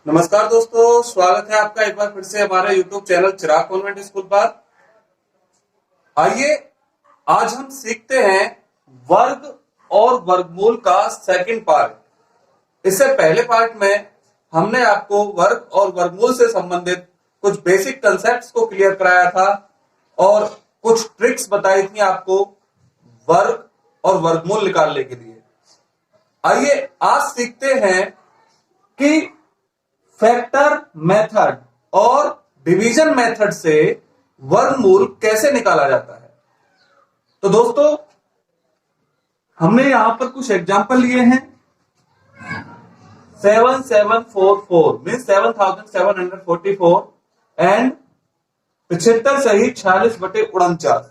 नमस्कार दोस्तों, स्वागत है आपका एक बार फिर से हमारे YouTube चैनल चिराग कॉन्वेंट स्कूल पर। आइए आज हम सीखते हैं वर्ग और वर्गमूल का सेकंड पार्ट। इससे पहले पार्ट में हमने आपको वर्ग और वर्गमूल से संबंधित कुछ बेसिक कंसेप्ट्स को क्लियर कराया था और कुछ ट्रिक्स बताई थी आपको वर्ग और वर्गमूल निकालने के लिए। आइए आज सीखते हैं कि फैक्टर मेथड और डिवीजन मेथड से वर्गमूल कैसे निकाला जाता है। तो दोस्तों हमने यहां पर कुछ एग्जांपल लिए हैं। 7744 मीन 7744 एंड 75 सही 46/49,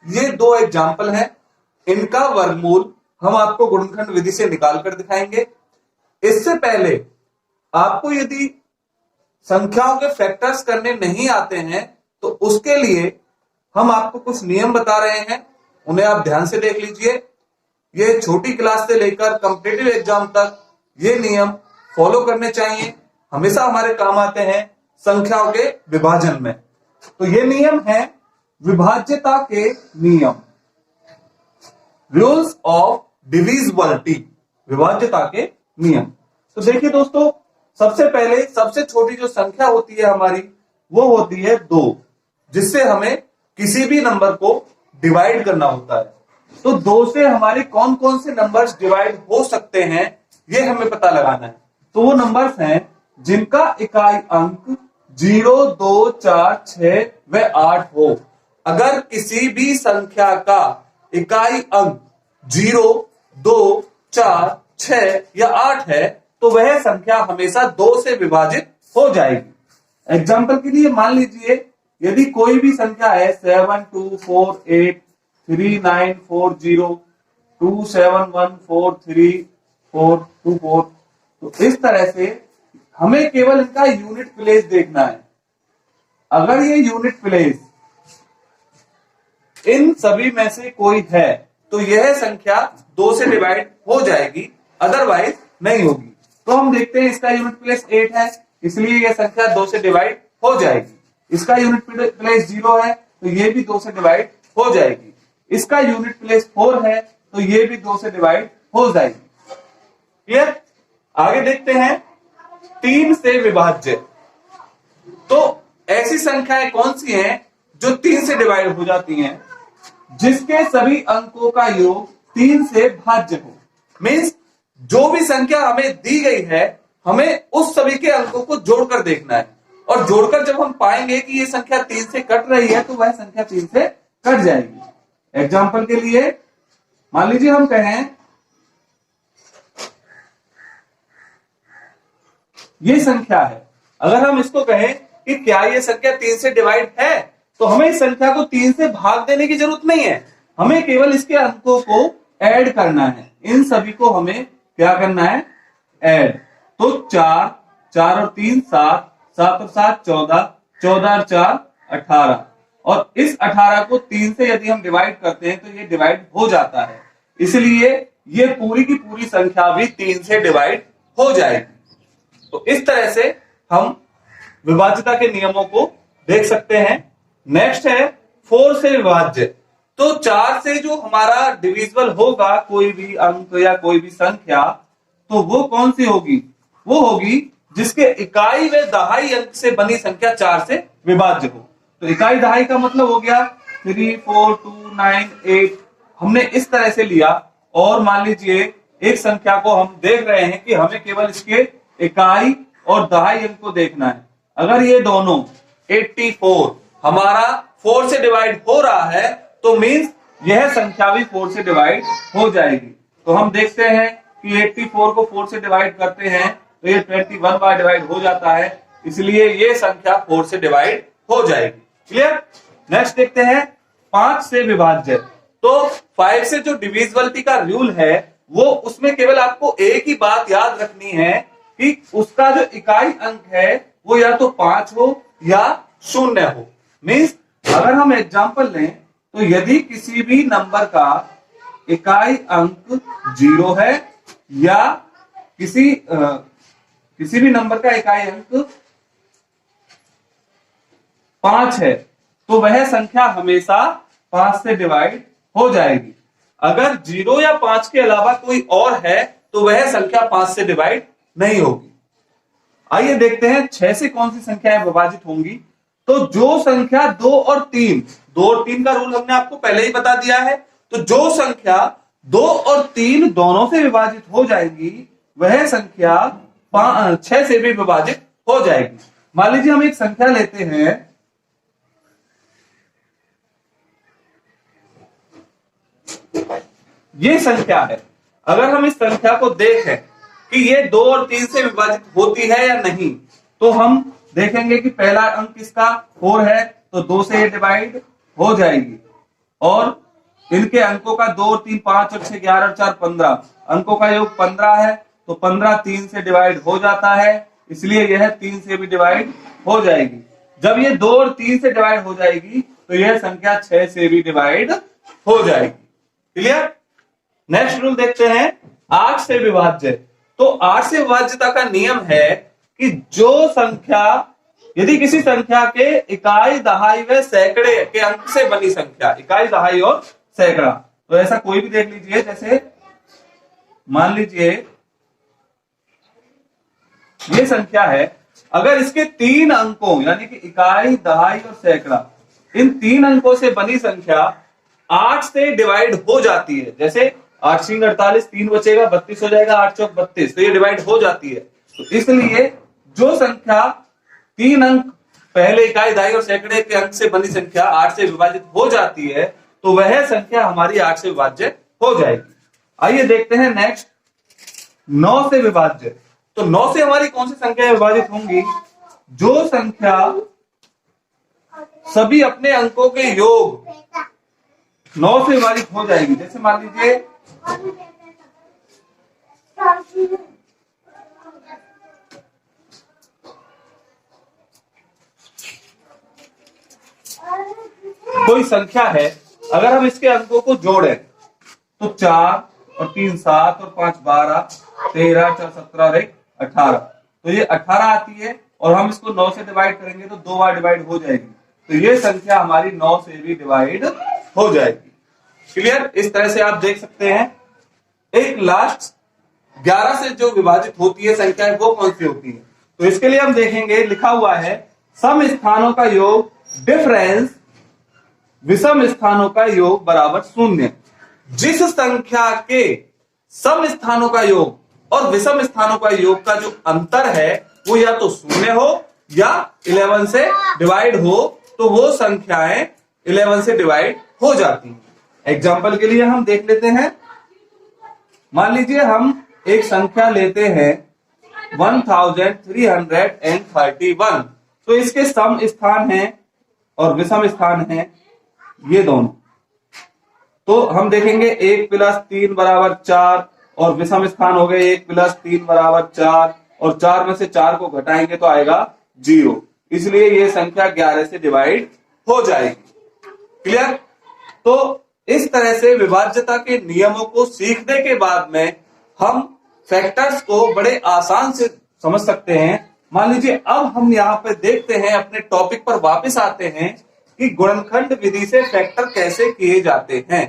ये दो एग्जांपल हैं। इनका वर्गमूल हम आपको गुणनखंड विधि से निकाल कर दिखाएंगे। इससे पहले आपको यदि संख्याओं के फैक्टर्स करने नहीं आते हैं तो उसके लिए हम आपको कुछ नियम बता रहे हैं, उन्हें आप ध्यान से देख लीजिए। ये छोटी क्लास से लेकर कॉम्पिटिटिव एग्जाम तक ये नियम फॉलो करने चाहिए, हमेशा हमारे काम आते हैं संख्याओं के विभाजन में। तो ये नियम है विभाज्यता के नियम, रूल्स ऑफ डिविजिबिलिटी, विभाज्यता के नियम। तो देखिए दोस्तों, सबसे पहले सबसे छोटी जो संख्या होती है हमारी वो होती है 2, जिससे हमें किसी भी नंबर को डिवाइड करना होता है। तो 2 से हमारे कौन कौन से नंबर्स डिवाइड हो सकते हैं ये हमें पता लगाना है। तो वो नंबर्स हैं जिनका इकाई अंक 0, 2, 4, 6 व 8 हो। अगर किसी भी संख्या का इकाई अंक 0, 2, 4, 6 या 8 है तो वह संख्या हमेशा 2 से विभाजित हो जाएगी। एग्जाम्पल के लिए मान लीजिए यदि कोई भी संख्या है 7248394027143424, तो इस तरह से हमें केवल इनका यूनिट प्लेस देखना है। अगर ये यूनिट प्लेस इन सभी में से कोई है तो यह संख्या 2 से डिवाइड हो जाएगी, अदरवाइज नहीं होगी। तो हम देखते हैं इसका यूनिट प्लेस 8 है, इसलिए यह संख्या 2 से डिवाइड हो जाएगी। इसका यूनिट प्लेस 0 है तो ये भी 2 से डिवाइड हो जाएगी। इसका यूनिट प्लेस 4 है तो ये भी 2 से डिवाइड हो जाएगी। क्लियर? आगे देखते हैं 3 से विभाज्य। तो ऐसी संख्याएं कौन सी हैं जो 3 से डिवाइड हो जाती हैं? जिसके सभी अंकों का योग 3 से भाज्य हो। मीन्स जो भी संख्या हमें दी गई है हमें उस सभी के अंकों को जोड़कर देखना है, और जोड़कर जब हम पाएंगे कि ये संख्या 3 से कट रही है तो वह संख्या 3 से कट जाएगी। एग्जाम्पल के लिए मान लीजिए हम कहें ये संख्या है, अगर हम इसको कहें कि क्या ये संख्या 3 से डिवाइड है तो हमें इस संख्या को 3 से भाग देने की जरूरत नहीं है, हमें केवल इसके अंकों को ऐड करना है। इन सभी को हमें क्या करना है? ऐड। तो 4, 4 और 3 7, 7 और 7 14, 14 और 4 18, और इस 18 को 3 से यदि हम डिवाइड करते हैं तो ये डिवाइड हो जाता है, इसलिए ये पूरी की पूरी संख्या भी 3 से डिवाइड हो जाएगी। तो इस तरह से हम विभाज्यता के नियमों को देख सकते हैं। नेक्स्ट है 4 से विभाज्य। तो 4 से जो हमारा डिविजिबल होगा कोई भी अंक या कोई भी संख्या, तो वो कौन सी होगी? वो होगी जिसके इकाई व दहाई अंक से बनी संख्या 4 से विभाज्य हो। तो इकाई दहाई का मतलब हो गया 3, 4, 2, 9, 8। हमने इस तरह से लिया, और मान लीजिए एक संख्या को हम देख रहे हैं कि हमें केवल इसके इकाई और दहाई अंक को देखना है। अगर ये दोनों 84 हमारा 4 से डिवाइड हो रहा है तो मीन्स यह संख्या भी 4 से डिवाइड हो जाएगी। तो हम देखते हैं कि 84 को 4 से डिवाइड करते हैं तो ये 21 बार डिवाइड हो जाता है, इसलिए ये संख्या 4 से डिवाइड हो जाएगी। क्लियर? नेक्स्ट देखते हैं 5 से विभाज्य। तो 5 से जो डिविजिबिलिटी का रूल है वो उसमें केवल आपको एक ही बात याद रखनी है कि उसका जो इकाई अंक है वो या तो 5 हो या 0 हो। मीन्स अगर हम एग्जांपल लें तो यदि किसी भी नंबर का इकाई अंक 0 है या किसी किसी भी नंबर का इकाई अंक 5 है तो वह संख्या हमेशा 5 से डिवाइड हो जाएगी। अगर 0 या 5 के अलावा कोई और है तो वह संख्या 5 से डिवाइड नहीं होगी। आइए देखते हैं 6 से कौन सी संख्याएं विभाजित होंगी। तो जो संख्या 2 और 3 का रूल हमने आपको पहले ही बता दिया है। तो जो संख्या 2 और 3 दोनों से विभाजित हो जाएगी वह संख्या 6 से भी विभाजित हो जाएगी। मान लीजिए हम एक संख्या लेते हैं, ये संख्या है। अगर हम इस संख्या को देखें कि ये 2 और 3 से विभाजित होती है या नहीं, तो हम देखेंगे कि पहला अंक इसका 4 है तो 2 से ये डिवाइड हो जाएगी। और इनके अंकों का 2 और 3 5 और 6 11 और 4 15, अंकों का योग 15 है तो 15 3 से डिवाइड हो जाता है, इसलिए यह 3 से भी डिवाइड हो जाएगी। जब ये 2 और 3 से डिवाइड हो जाएगी तो यह संख्या 6 से भी डिवाइड हो जाएगी। क्लियर? नेक्स्ट रूल देखते हैं 8 से विभाज्य। तो 8 से विभाज्यता का नियम है कि जो संख्या, यदि किसी संख्या के इकाई, दहाई व सैकड़े के अंक से बनी संख्या, इकाई, दहाई और सैकड़ा, तो ऐसा कोई भी देख लीजिए। जैसे मान लीजिए ये संख्या है, अगर इसके 3 अंकों यानी कि इकाई, दहाई और सैकड़ा, इन 3 अंकों से बनी संख्या 8 से डिवाइड हो जाती है। जैसे 8 × 48, 3 बचेगा, 32 हो जाएगा, 8 × 32, तो ये डिवाइड हो जाती है। तो इसलिए जो संख्या 3 अंक पहले इकाई, दहाई और सैकड़े के अंक से बनी संख्या 8 से विभाजित हो जाती है तो वह संख्या हमारी 8 से विभाज्य हो जाएगी। आइए देखते हैं नेक्स्ट 9 से विभाज्य। तो 9 से हमारी कौन सी संख्या विभाजित होंगी? जो संख्या सभी अपने अंकों के योग 9 से विभाजित हो जाएगी। जैसे मान लीजिए कोई संख्या है, अगर हम इसके अंकों को जोड़ें तो 4 और 3 7 और 5 12, 13 4 17 और 1 18, तो ये 18 आती है। और हम इसको 9 से डिवाइड करेंगे तो 2 बार डिवाइड हो जाएगी, तो ये संख्या हमारी 9 से भी डिवाइड हो जाएगी। क्लियर? इस तरह से आप देख सकते हैं। एक लास्ट 11 से जो विभाजित होती है संख्या वो कौन सी होती है? तो इसके लिए हम देखेंगे, लिखा हुआ है सम स्थानों का योग डिफरेंस विषम स्थानों का योग बराबर 0। जिस संख्या के सम स्थानों का योग और विषम स्थानों का योग का जो अंतर है वो या तो 0 हो या 11 से डिवाइड हो, तो वो संख्याएं 11 से डिवाइड हो जाती हैं। एग्जाम्पल के लिए हम देख लेते हैं। मान लीजिए हम एक संख्या लेते हैं 1331, तो इसके सम स्थान हैं और विषम स्थान हैं ये दोनों। तो हम देखेंगे 1 + 3 = 4 और विषम स्थान हो गए 1 + 3 = 4 और 4 में से 4 को घटाएंगे तो आएगा 0, इसलिए ये संख्या 11 से डिवाइड हो जाएगी। क्लियर? तो इस तरह से विभाज्यता के नियमों को सीखने के बाद में हम फैक्टर्स को बड़े आसान से समझ सकते हैं। मान लीजिए अब हम यहाँ पे देखते हैं, अपने टॉपिक पर वापस आते हैं कि गुणनखंड विधि से फैक्टर कैसे किए जाते हैं।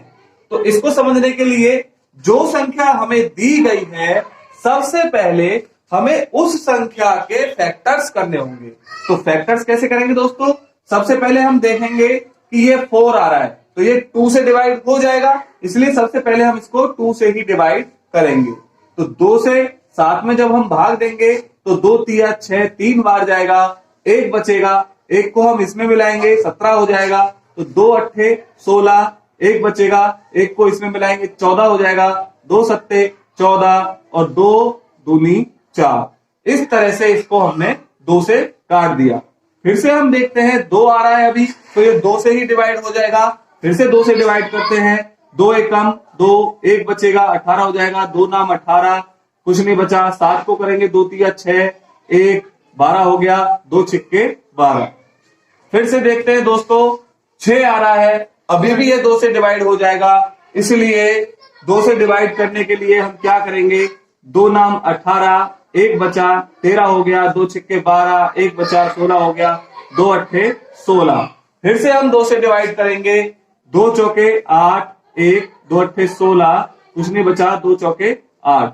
तो इसको समझने के लिए जो संख्या हमें दी गई है, सबसे पहले हमें उस संख्या के फैक्टर्स करने होंगे। तो फैक्टर्स कैसे करेंगे दोस्तों? सबसे पहले हम देखेंगे कि ये 4 आ रहा है तो ये 2 से डिवाइड हो जाएगा, इसलिए सबसे पहले हम इसको 2 से ही डिवाइड करेंगे। तो 2 से 7 में जब हम भाग देंगे तो 2 × 6 3 बार जाएगा, 1 बचेगा, 1 को हम इसमें मिलाएंगे 17 हो जाएगा, तो 2 × 8 16, 1 बचेगा, 1 को इसमें मिलाएंगे 14 हो जाएगा, 2 × 7 14 और 2 दूनी 4। इस तरह से इसको हमने 2 से काट दिया। फिर से हम देखते हैं 2 आ रहा है अभी, तो ये 2 से ही डिवाइड हो जाएगा। फिर से 2 से डिवाइड करते हैं, 2 एकम 2, 1 बचेगा, 18 हो जाएगा, 2 नाम 18, कुछ नहीं बचा, 7 को करेंगे 2 × 6 1 12 हो गया, 2 छिक्के 12। फिर से देखते हैं दोस्तों 6 आ रहा है, अभी भी ये 2 से डिवाइड हो जाएगा, इसलिए 2 से डिवाइड करने के लिए हम क्या करेंगे, 2 नाम 18, एक बचा 13 हो गया, 2 छिक्के 12, एक बचा 16 हो गया, 2 अट्ठे 16। फिर से हम 2 से डिवाइड करेंगे, 2 चौके 8, 1 2 अट्ठे 16, कुछ नहीं बचा, 2 चौके 8।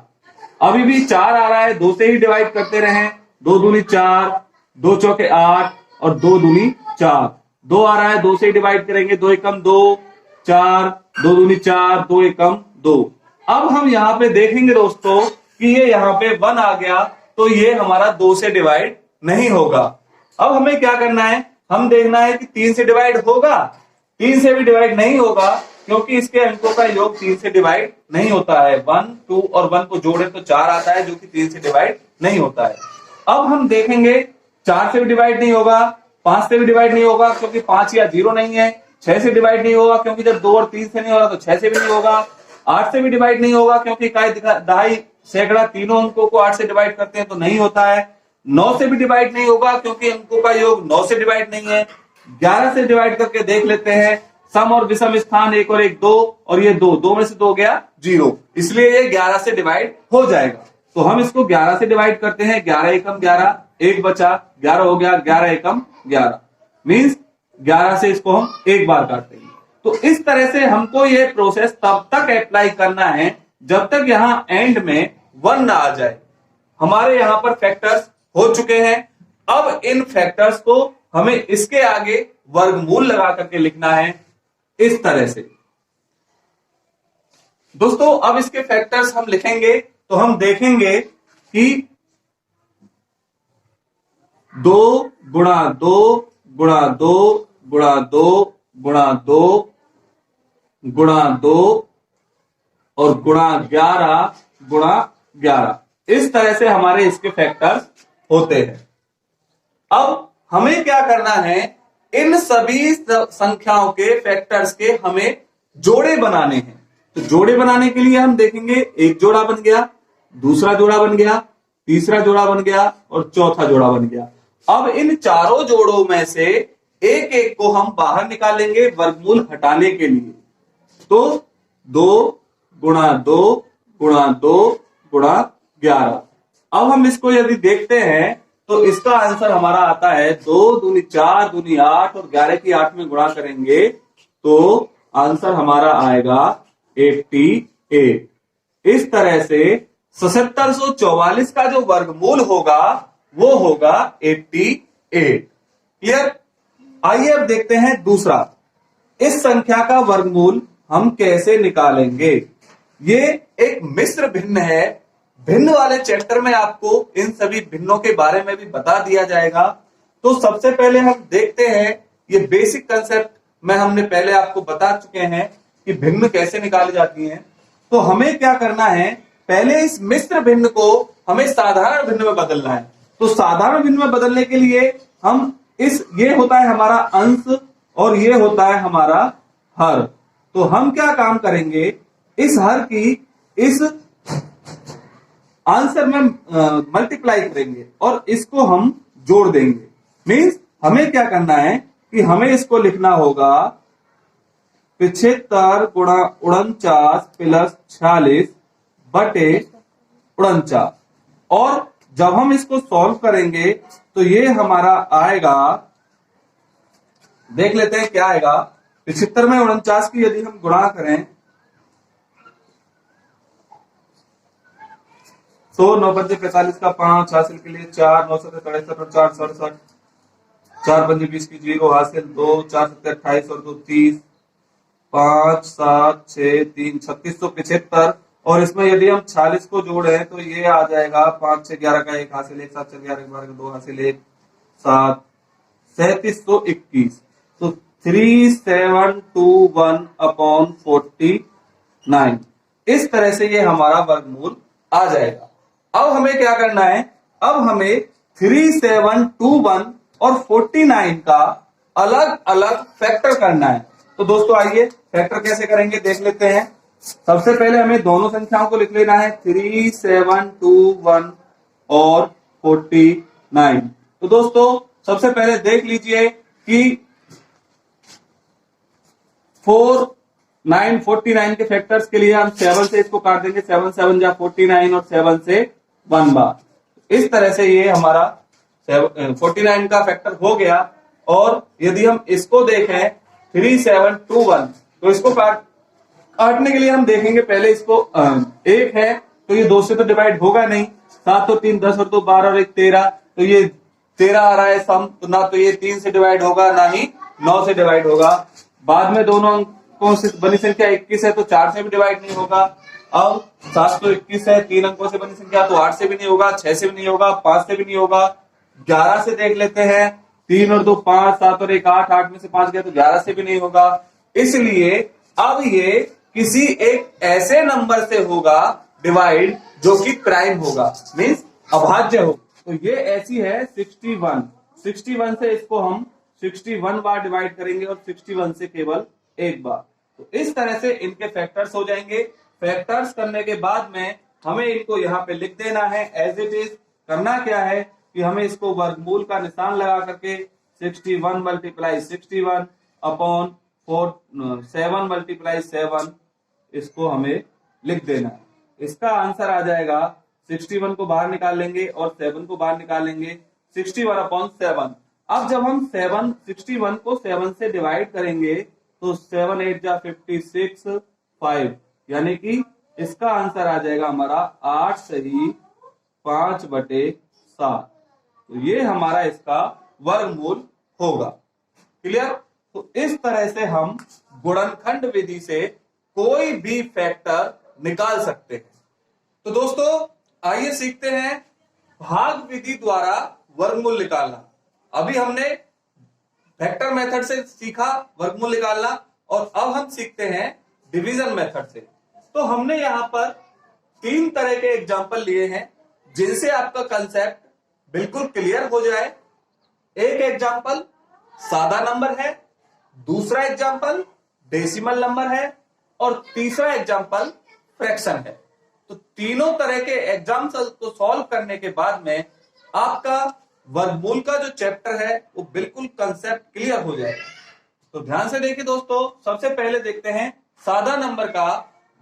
अभी भी 4 आ रहा है, 2 से ही डिवाइड करते रहें, 2 दूनी 4, 2 चौके 8 और 2 दूनी 4। 2 आ रहा है, 2 से ही डिवाइड करेंगे, 2 एकम 2, 4, 2 दूनी 4, 2 एकम 2। अब हम यहाँ पे देखेंगे दोस्तों कि ये यहाँ पे 1 आ गया, तो ये हमारा 2 से डिवाइड नहीं होगा। अब हमें क्या करना है, हम देखना है कि 3 से डिवाइड होगा। 3 से भी डिवाइड नहीं होगा, क्योंकि इसके अंकों का योग 3 से डिवाइड नहीं होता है। 1, 2 और 1 को जोड़े तो 4 आता है, जो कि 3 से डिवाइड नहीं होता है। अब हम देखेंगे 4 से भी डिवाइड नहीं होगा, 5 से भी डिवाइड नहीं होगा, क्योंकि 5 या 0 नहीं है। 6 से डिवाइड नहीं होगा, क्योंकि जब 2 और 3 से नहीं हो रहा तो 6 से भी नहीं होगा। 8 से भी डिवाइड नहीं होगा, क्योंकि इकाई, दहाई, सैकड़ा तीनों अंकों को 8 से डिवाइड करते हैं तो नहीं होता है। 9 से भी डिवाइड नहीं होगा, क्योंकि अंकों का योग 9 से डिवाइड नहीं है। 11 से डिवाइड करके देख लेते हैं, सम और विषम स्थान 1 और 1 2, और ये 2 में से 2 गया 0, इसलिए ये 11 से डिवाइड हो जाएगा। तो हम इसको 11 से डिवाइड करते हैं, 11 एकम 11, 1 बचा, 11 हो गया, 11 एकम 11, मीन्स 11 से इसको हम एक बार काटेंगे। तो इस तरह से हमको ये प्रोसेस तब तक अप्लाई करना है जब तक यहां एंड में 1 ना आ जाए। हमारे यहां पर फैक्टर्स हो चुके हैं। अब इन फैक्टर्स को हमें इसके आगे वर्गमूल लगा करके लिखना है इस तरह से। दोस्तों अब इसके फैक्टर्स हम लिखेंगे तो हम देखेंगे कि 2 गुणा 2 गुणा 2 गुणा 2 गुणा 2 गुणा 2 और गुणा 11 गुणा 11, इस तरह से हमारे इसके फैक्टर्स होते हैं। अब हमें क्या करना है, इन सभी संख्याओं के फैक्टर्स के हमें जोड़े बनाने हैं। तो जोड़े बनाने के लिए हम देखेंगे, एक जोड़ा बन गया, दूसरा जोड़ा बन गया, तीसरा जोड़ा बन गया और चौथा जोड़ा बन गया। अब इन चारों जोड़ों में से एक एक को हम बाहर निकालेंगे वर्गमूल हटाने के लिए। तो 2 गुणा 2 गुणा 2 गुणा 11। अब हम इसको यदि देखते हैं तो इसका आंसर हमारा आता है 2 दूनी 4 दूनी 8 और 11 की 8 में गुणा करेंगे तो आंसर हमारा आएगा 88। इस तरह से 7744 का जो वर्गमूल होगा वो होगा 88। क्लियर? आइए अब देखते हैं दूसरा, इस संख्या का वर्गमूल हम कैसे निकालेंगे। ये एक मिश्र भिन्न है। भिन्न वाले चैप्टर में आपको इन सभी भिन्नों के बारे में भी बता दिया जाएगा। तो सबसे पहले हम देखते हैं, ये बेसिक कंसेप्ट में हमने पहले आपको बता चुके हैं कि भिन्न कैसे निकाली जाती हैं। तो हमें क्या करना है, पहले इस मिश्र भिन्न को हमें साधारण भिन्न में बदलना है। तो साधारण भिन्न में बदलने के लिए हम ये होता है हमारा अंश और ये होता है हमारा हर। तो हम क्या काम करेंगे, इस हर की इस आंसर में मल्टीप्लाई करेंगे और इसको हम जोड़ देंगे। मीन्स हमें क्या करना है कि हमें इसको लिखना होगा 75 गुणा 49 प्लस 46 बटे 49। और जब हम इसको सॉल्व करेंगे तो ये हमारा आएगा, देख लेते हैं क्या आएगा। 75 में 49 की यदि हम गुणा करें तो 9 पंजे 45 का 5 हासिल के लिए 4, 9 सत्ते 63 और 4 67, 4 पंजे 20 की 0 हासिल 2, 4 सत्ते 28 और 2 30, 5 7 6 3 3675। और इसमें यदि हम 46 को जोड़े तो ये आ जाएगा 5 6 11 का 1 हासिल 1, 7 6 11 12 का 2 हासिल 1, 7 3721। तो 3721 अपॉन 49, इस तरह से ये हमारा वर्गमूल आ जाएगा। अब हमें क्या करना है, अब हमें 3721 और 49 का अलग अलग फैक्टर करना है। तो दोस्तों आइए फैक्टर कैसे करेंगे देख लेते हैं। सबसे पहले हमें दोनों संख्याओं को लिख लेना है, 3721 और 49। तो दोस्तों सबसे पहले देख लीजिए कि 49 के फैक्टर्स के लिए हम 7 से इसको काट देंगे, 7 7 जा 49 और 7 से 1 बार। इस तरह से ये हमारा 49 का फैक्टर हो गया। और यदि हम इसको देखें 3721, तो इसको काटने के लिए हम देखेंगे पहले इसको, एक है तो ये 2 से तो डिवाइड होगा नहीं, 7 और 3 10 और 2 12 और 1 13, तो ये 13 आ रहा है सम, तो ना तो ये 3 से डिवाइड होगा ना ही 9 से डिवाइड होगा। बाद में दोनों अंकों से बनी संख्या 21 है तो 4 से भी डिवाइड नहीं होगा। अब 721 है, 3 अंकों से बनी संख्या, तो 8 से भी नहीं होगा, 6 से भी नहीं होगा, 5 से भी नहीं होगा। 11 से देख लेते हैं, 3 और 2 5, 7 और 1 8, 8 में से 5 गया तो 11 से भी नहीं होगा। इसलिए अब ये किसी एक ऐसे नंबर से होगा डिवाइड जो कि प्राइम होगा, मीन्स अभाज्य हो। तो ये ऐसी है 61। 61 से इसको हम 61 बार डिवाइड करेंगे और 61 से केवल एक बार। तो इस तरह से इनके फैक्टर्स हो जाएंगे। फैक्टर्स करने के बाद में हमें इनको यहाँ पे लिख देना है एज इट इज। करना क्या है कि हमें इसको वर्गमूल का निशान लगा करके 61 मल्टीप्लाई 61 अपॉन 7 मल्टीप्लाई 7 इसको हमें लिख देना है। इसका आंसर आ जाएगा, 61 को बाहर निकाल लेंगे और 7 को बाहर निकाल लेंगे, 61 अपॉन 7। अब जब हम 61 को 7 से डिवाइड करेंगे तो 7 8 जा 56 5, यानी कि इसका आंसर आ जाएगा हमारा 8 सही 5/7। तो ये हमारा इसका वर्गमूल होगा। क्लियर? तो इस तरह से हम गुणनखंड विधि से कोई भी फैक्टर निकाल सकते हैं। तो दोस्तों आइए सीखते हैं भाग विधि द्वारा वर्गमूल निकालना। अभी हमने वेक्टर मेथड से सीखा वर्गमूल निकालना और अब हम सीखते हैं डिवीजन मेथड से। तो हमने यहां पर 3 तरह के एग्जाम्पल लिए हैं जिनसे आपका कंसेप्ट बिल्कुल क्लियर हो जाए। एक एग्जाम्पल सादा नंबर है, दूसरा एग्जाम्पल डेसिमल नंबर है और तीसरा एग्जाम्पल फ्रैक्शन है। तो तीनों तरह के एग्जाम्पल को सॉल्व करने के बाद में आपका वर्गमूल का जो चैप्टर है वो बिल्कुल कंसेप्ट क्लियर हो जाएगा। तो ध्यान से देखिए दोस्तों, सबसे पहले देखते हैं सादा नंबर का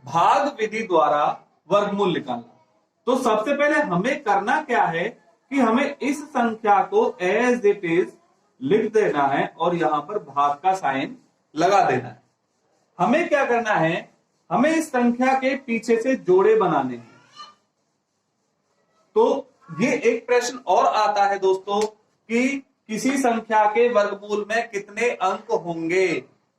भाग विधि द्वारा वर्गमूल निकालना। तो सबसे पहले हमें करना क्या है कि हमें इस संख्या को एज इट इज लिख देना है और यहां पर भाग का साइन लगा देना है। हमें क्या करना है, हमें इस संख्या के पीछे से जोड़े बनाने हैं। तो ये एक प्रश्न और आता है दोस्तों कि किसी संख्या के वर्गमूल में कितने अंक होंगे।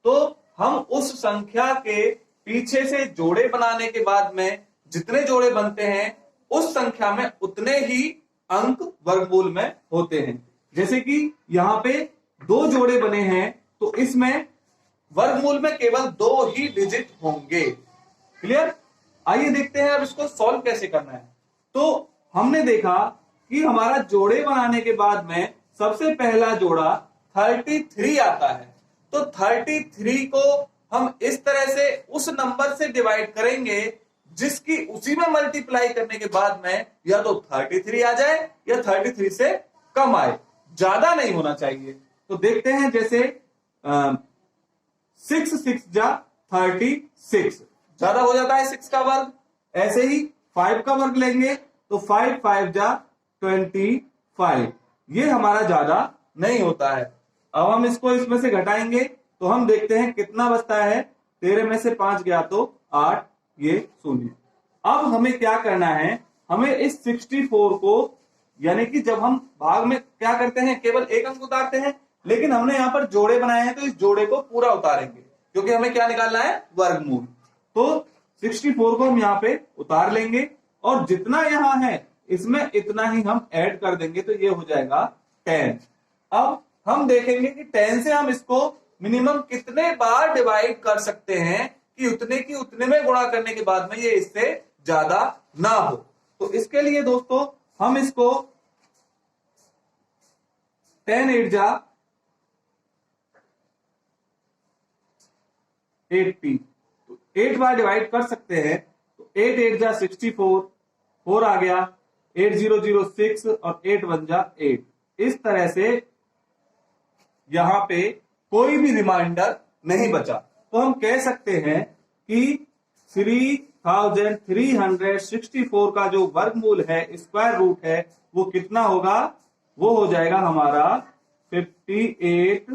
तो हम उस संख्या के पीछे से जोड़े बनाने के बाद में जितने जोड़े बनते हैं उस संख्या में उतने ही अंक वर्गमूल में होते हैं। जैसे कि यहां पे 2 जोड़े बने हैं तो इसमें वर्गमूल में केवल 2 ही डिजिट होंगे। क्लियर? आइए देखते हैं अब इसको सॉल्व कैसे करना है। तो हमने देखा कि हमारा जोड़े बनाने के बाद में सबसे पहला जोड़ा 33 आता है। तो 33 को हम इस तरह से उस नंबर से डिवाइड करेंगे जिसकी उसी में मल्टीप्लाई करने के बाद में या तो 33 आ जाए या 33 से कम आए, ज्यादा नहीं होना चाहिए। तो देखते हैं जैसे 6 6 जा 36, ज्यादा हो जाता है 6 का वर्ग। ऐसे ही 5 का वर्ग लेंगे तो 5 5 जा 25, ये हमारा ज्यादा नहीं होता है। अब हम इसको इसमें से घटाएंगे तो हम देखते हैं कितना बचता है, 13 में से 5 गया तो 8, ये 0। अब हमें क्या करना है, हमें इस 64 को, यानी कि जब हम भाग में क्या करते हैं केवल एक अंक उतारते हैं, लेकिन हमने यहां पर जोड़े बनाए हैं तो इस जोड़े को पूरा उतारेंगे क्योंकि हमें क्या निकालना है, वर्गमूल। तो 64 को हम यहाँ पे उतार लेंगे और जितना यहां है इसमें इतना ही हम ऐड कर देंगे तो ये हो जाएगा 10। अब हम देखेंगे कि 10 से हम इसको मिनिमम कितने बार डिवाइड कर सकते हैं कि उतने की उतने में गुणा करने के बाद में ये इससे ज्यादा ना हो। तो इसके लिए दोस्तों हम इसको 10 8 जा 80, तो 8 बार डिवाइड कर सकते हैं। तो 8 8 जा 64, 4 आ गया, 8 0 0 6 और 8 1 जा 8। इस तरह से यहां पे कोई भी रिमाइंडर नहीं बचा। तो हम कह सकते हैं कि 3 1364 का जो वर्गमूल है, स्क्वायर रूट है, वो कितना होगा? वो हो जाएगा हमारा 58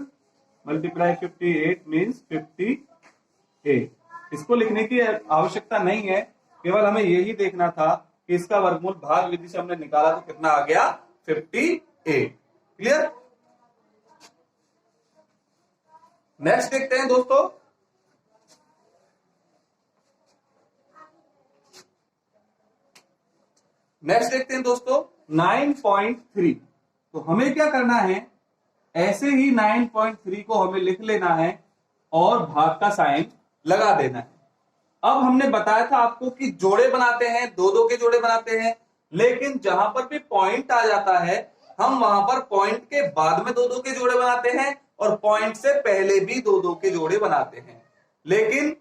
मल्टीप्लाई 58 मीन्स 58। इसको लिखने की आवश्यकता नहीं है, केवल हमें यही देखना था कि इसका वर्गमूल भाग विधि से हमने निकाला तो कितना आ गया? 58। क्लियर? नेक्स्ट देखते हैं दोस्तों। नेक्स्ट देखते हैं दोस्तों 9.3। तो हमें क्या करना है? ऐसे ही 9.3 को हमें लिख लेना है और भाग का साइन लगा देना है। अब हमने बताया था आपको कि जोड़े बनाते हैं, दो दो के जोड़े बनाते हैं, लेकिन जहां पर भी पॉइंट आ जाता है हम वहां पर पॉइंट के बाद में दो दो के जोड़े बनाते हैं और पॉइंट से पहले भी दो दो के जोड़े बनाते हैं। लेकिन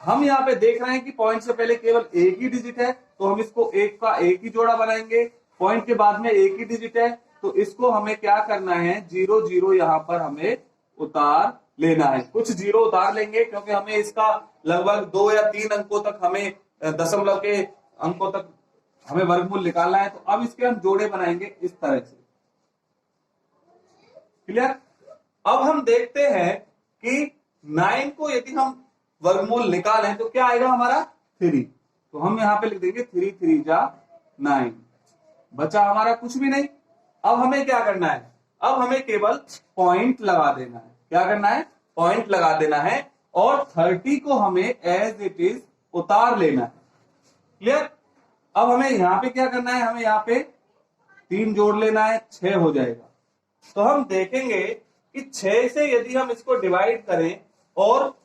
हम यहाँ पे देख रहे हैं कि पॉइंट से पहले केवल एक ही डिजिट है, तो हम इसको एक का एक ही जोड़ा बनाएंगे। पॉइंट के बाद में एक ही डिजिट है, तो इसको हमें क्या करना है? 0 0 यहाँ पर हमें उतार लेना है। कुछ जीरो उतार लेंगे क्योंकि हमें इसका लगभग 2 या 3 अंकों तक, हमें दशमलव के अंकों तक हमें वर्गमूल निकालना है। तो अब इसके हम जोड़े बनाएंगे इस तरह से। क्लियर? अब हम देखते हैं कि 9 को यदि हम वर्गमूल निकालें तो क्या आएगा हमारा? 3। तो हम यहां पे लिख देंगे 3 3 जा 9। बचा हमारा कुछ भी नहीं। अब हमें क्या करना है? अब हमें केवल पॉइंट लगा देना है। क्या करना है? पॉइंट लगा देना है और 30 को हमें एज इट इज उतार लेना है। क्लियर? अब हमें यहां पे क्या करना है? हमें यहां पे 3 जोड़ लेना है, 6 हो जाएगा। तो हम देखेंगे कि 6 से यदि हम इसको डिवाइड करें और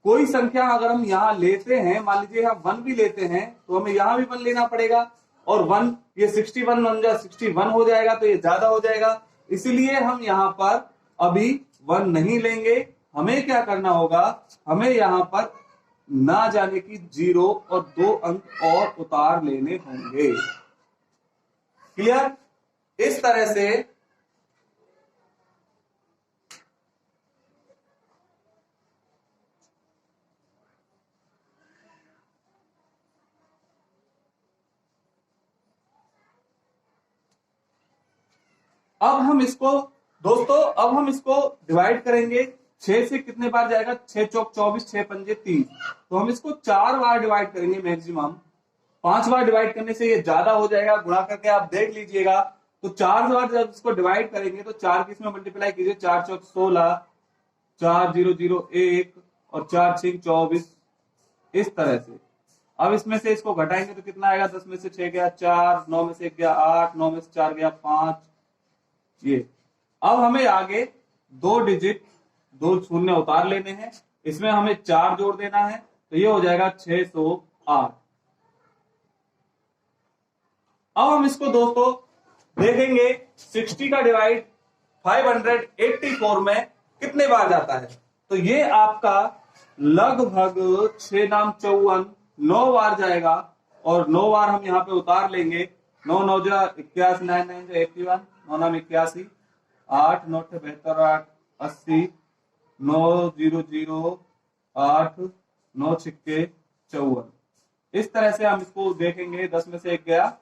कोई संख्या अगर हम यहां लेते हैं, मान लीजिए हम 1 भी लेते हैं, तो हमें यहां भी 1 लेना पड़ेगा और 1 ये 61 बन जा 61 हो जाएगा, तो ये ज्यादा हो जाएगा। इसलिए हम यहां पर अभी 1 नहीं लेंगे। हमें क्या करना होगा? हमें यहां पर ना जाने की 0 और 2 अंक और उतार लेने होंगे। क्लियर? इस तरह से अब हम इसको दोस्तों, अब हम इसको डिवाइड करेंगे। 6 से कितने बार जाएगा? 6 चौक 24, 6 पंजे 30। तो हम इसको 4 बार डिवाइड करेंगे मैक्सिमम। 5 बार डिवाइड करने से ये ज्यादा हो जाएगा, गुणा करके आप देख लीजिएगा। तो 4 बार जब इसको डिवाइड करेंगे तो 4 की इसमें मल्टीप्लाई कीजिए, 4 चौक 16, 4 0 0 1 और 4 6 24। इस तरह से अब इसमें से इसको घटाएंगे तो कितना आएगा? 10 में से 6 गया 4, 9 में से 1 गया 8, 9 में से 4 गया 5। ये अब हमें आगे 2 डिजिट 2 शून्य उतार लेने हैं, इसमें हमें 4 जोड़ देना है, तो ये हो जाएगा 608। अब हम इसको दोस्तों देखेंगे 60 का डिवाइड 584 में कितने बार जाता है। तो ये आपका लगभग 6 नाम 54 9 बार जाएगा और 9 बार हम यहाँ पे उतार लेंगे। 9 9 जा 81, 9 9 जा 81, 9 नाम 81, 8 9 72, 8 80, 9 0 0 8, 9 6 54। इस तरह से हम इसको देखेंगे। 10 में से 1 गया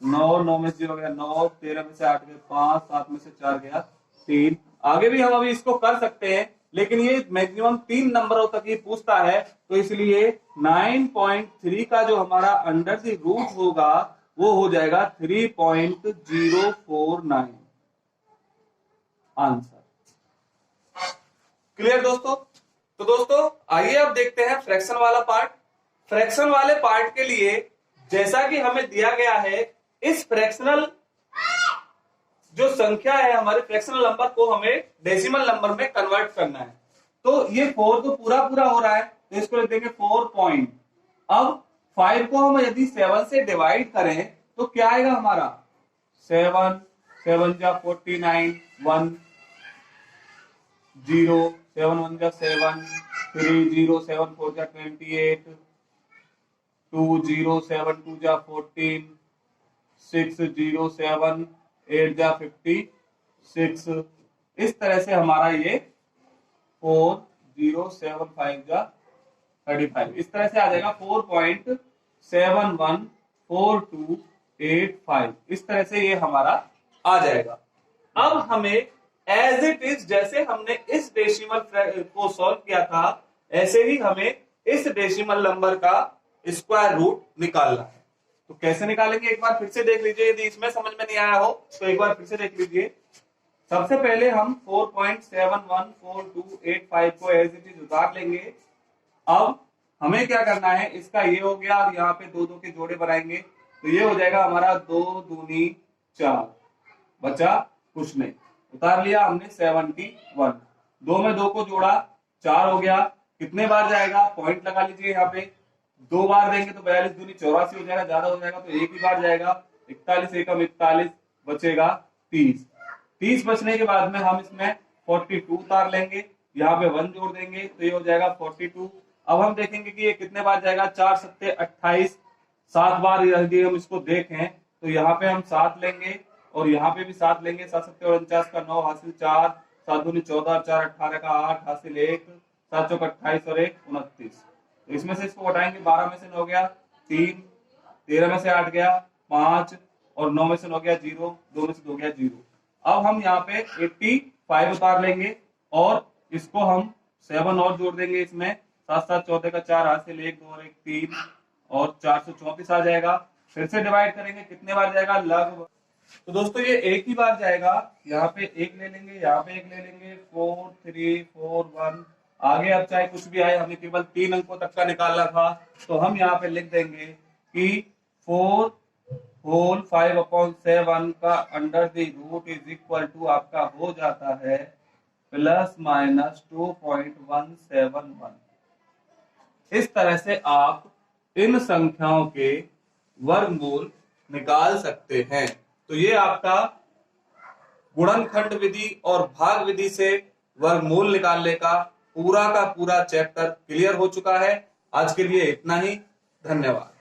9, 9 में से 0 गया 9, 13 में से 8 गया 5, 7 में से 4 गया 3। आगे भी हम अभी इसको कर सकते हैं, लेकिन ये मैक्सिमम 3 नंबरों तक ही पूछता है, तो इसलिए 9.3 का जो हमारा अंडर द रूट होगा वो हो जाएगा 3.049 आंसर। क्लियर दोस्तों? तो दोस्तों आइए अब देखते हैं फ्रैक्शन वाला पार्ट। फ्रैक्शन वाले पार्ट के लिए जैसा कि हमें दिया गया है, इस फ्रैक्शनल जो संख्या है हमारे फ्रैक्शनल नंबर को हमें डेसिमल नंबर में कन्वर्ट करना है। तो ये 4 तो पूरा पूरा हो रहा है, तो इसको लिख देंगे 4 पॉइंट। अब 5 को हम यदि 7 से डिवाइड करें तो क्या आएगा हमारा? 7 7 जा 49, 1 0 7 1 जा 7, 3 0 7 4 जा 28, 2 0 7 2 जा 14, 6 0 7 8 जा 56। इस तरह से हमारा ये 4 0 7 5 जा 35। इस तरह से आ जाएगा 4.714285। इस तरह से ये हमारा आ जाएगा। अब हमें एज इट इज, जैसे हमने इस डेसिमल को सॉल्व किया था, ऐसे ही हमें इस डेसिमल नंबर का स्क्वायर रूट निकालना है। तो कैसे निकालेंगे एक बार फिर से देख लीजिए, यदि इसमें समझ में नहीं आया हो तो एक बार फिर से देख लीजिए। सबसे पहले हम 4.714285 को एज इट इज उतार लेंगे। अब हमें क्या करना है, इसका ये हो गया और यहाँ पे दो दो के जोड़े बनाएंगे, तो ये हो जाएगा हमारा 2 दूनी 4, बचा कुछ नहीं, उतार लिया हमने 71। 2 में 2 को जोड़ा 4 हो गया। कितने बार जाएगा, पॉइंट लगा लीजिए यहाँ पे, 2 बार देंगे तो 42 दूनी 84 हो जाएगा, ज्यादा हो जाएगा तो एक ही बार जाएगा, 41 एकम 41, बचेगा 30। 30 बचने के बाद में हम इसमें 42 उतार लेंगे, यहाँ पे 1 जोड़ देंगे तो ये हो जाएगा 42। अब हम देखेंगे कि ये कितने बार जाएगा, 4 सत्ते 28, 7 बार यदि हम इसको देखें तो यहाँ पे हम 7 लेंगे और यहाँ पे भी 7 लेंगे। 7 सत्ते 49 का 9 हासिल 4, 7 दूनी 14, 4 18 का 8 हासिल 1, 7 चौक 28 और 1 29। तो इसमें से इसको हटाएंगे, 12 में से 9 गया 3, 13 में से 8 गया 5 और 9 में से 9 गया 0, 2 में से 2 गया 0। अब हम यहाँ पे 85 उतार लेंगे और इसको हम 7 और जोड़ देंगे इसमें, 7 7 14 का 4 हासिल 1 2 और 1 3 और 434 आ जाएगा। फिर से डिवाइड करेंगे, कितने बार जाएगा, लगभग। तो दोस्तों ये एक ही बार जाएगा, यहाँ पे 1 ले लेंगे, यहाँ पे 1 ले लेंगे, 4 3 4 1। आगे अब चाहे कुछ भी आए, हमें केवल 3 अंकों तक का निकालना था, तो हम यहाँ पे लिख देंगे कि 4 होल 5/7 का under the root is equal to आपका हो जाता है ±2.171। इस तरह से आप इन संख्याओं के वर्गमूल निकाल सकते हैं। तो ये आपका गुणनखंड विधि और भाग विधि से वर्गमूल निकालने का पूरा चैप्टर क्लियर हो चुका है। आज के लिए इतना ही, धन्यवाद।